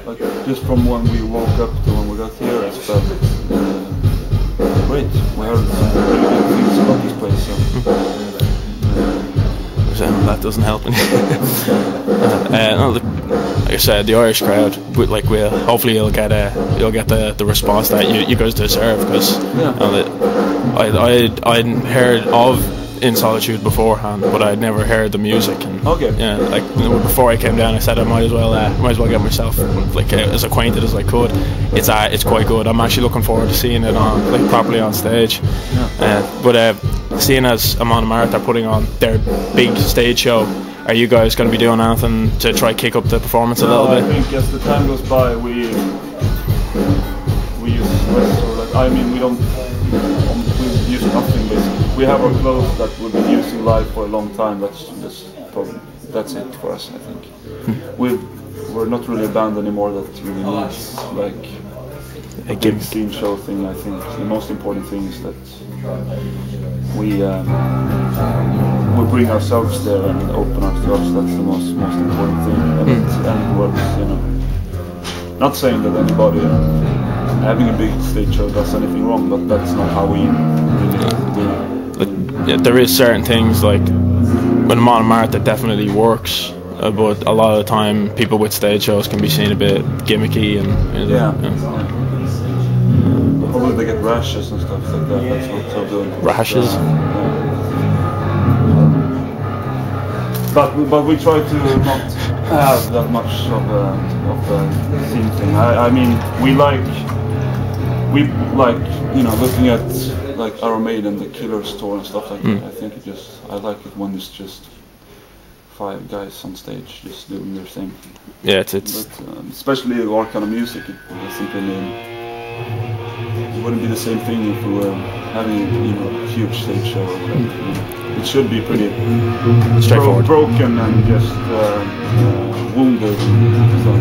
like just from when we woke up to when we got here, it's felt great. We heard some really good things about this place. So. That doesn't help. No, like I said, the Irish crowd, hopefully you'll get the response that you guys deserve, because I'd heard of In Solitude beforehand, but I'd never heard the music. And before I came down, I said I might as well get myself as acquainted as I could. It's quite good. I'm actually looking forward to seeing it on properly on stage. But seeing as Amon Amarth are putting on their big stage show, are you guys going to be doing anything to try kick up the performance a little bit? I think as the time goes by, we use West, we don't. We use nothing basically. We have our clothes that we've been using live for a long time. That's it for us, I think. We're not really a band anymore that really needs a big scene show thing. I think the most important thing is that we bring ourselves there and open ourselves. That's the most important thing. And it works, Not saying that anybody having a big stage show does anything wrong, but that's not how we really do. There is certain things like with Amon Amarth that definitely works, but a lot of the time people with stage shows can be seen a bit gimmicky and probably they get rashes and stuff like that. That's not so good. Rashes. But we try to not have that much of the scene thing. I mean, we like looking at Iron Maiden, the Killer's tour and stuff like that. I think I like it when it's just 5 guys on stage just doing their thing. Yeah, it's especially our kind of music. It wouldn't be the same thing if we were having a huge stage show. It should be pretty straightforward, broken and just wounded. So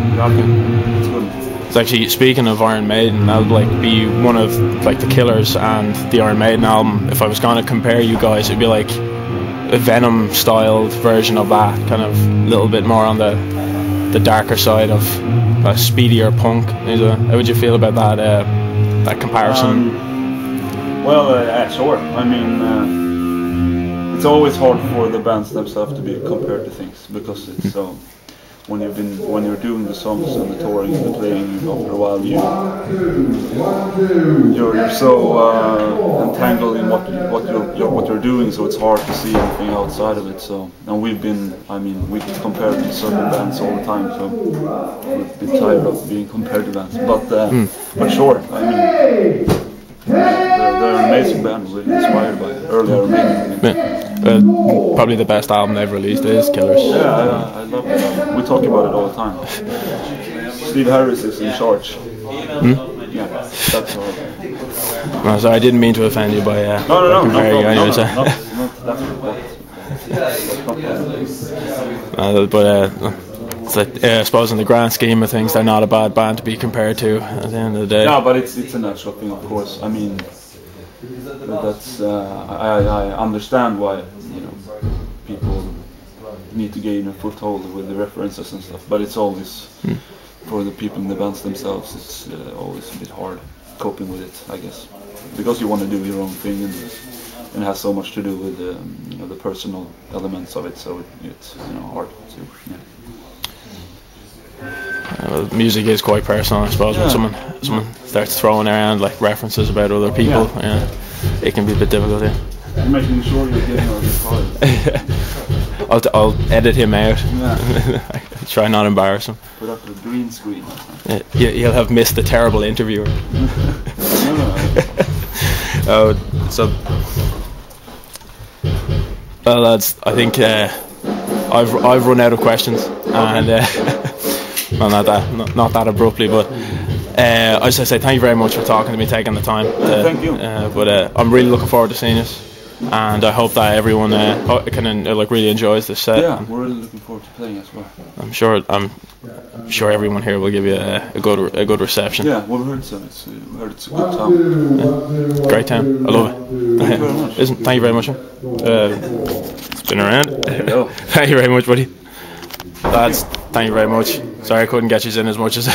it's good. It's actually, speaking of Iron Maiden, that would be one of the Killers and the Iron Maiden album. If I was going to compare you guys, it'd be like a Venom styled version of that, kind of a little bit more on the darker side of speedier punk. How would you feel about that comparison? Sure. I mean, it's always hard for the bands themselves to be compared to things, because it's so. When you're doing the songs and the touring and the playing, after a while you're so entangled in what you're doing, so it's hard to see anything outside of it. So, and we get compared to certain bands all the time, so we've been tired of being compared to bands. But sure, I mean, they're an amazing band, really inspired by earlier Maiden. Probably the best album they've released is Killers. Yeah, I love it. We talk about it all the time. Steve Harris is in charge. Yeah, that's all. No, so I didn't mean to offend you by comparing you anyway. I suppose in the grand scheme of things, they're not a bad band to be compared to at the end of the day. No, but it's a natural thing, of course. I mean, that's I understand why people need to gain a foothold with the references and stuff, but it's always for the people in the bands themselves. It's always a bit hard coping with it, I guess, because you want to do your own thing, and it has so much to do with the personal elements of it. So it's hard to. Music is quite personal, I suppose. When someone starts throwing around references about other people, it can be a bit difficult. You're making sure you're getting all this hard. I'll edit him out. Try not embarrass him. Put up a green screen. He'll have missed the terrible interviewer. Well, lads, I think I've run out of questions, and well, not that abruptly, but I just say thank you very much for talking to me, taking the time. Thank you. But I'm really looking forward to seeing it, and I hope that everyone really enjoys this set. Yeah, we're really looking forward to playing as well. I'm sure everyone here will give you a good reception. Yeah, we've heard so. We heard it's a good town. Yeah. Great town. I love it. Thank you very much. Thank you very much. Spin around. There you go. Thank you very much, buddy. Lads, thank you very much. Sorry I couldn't get you in as much as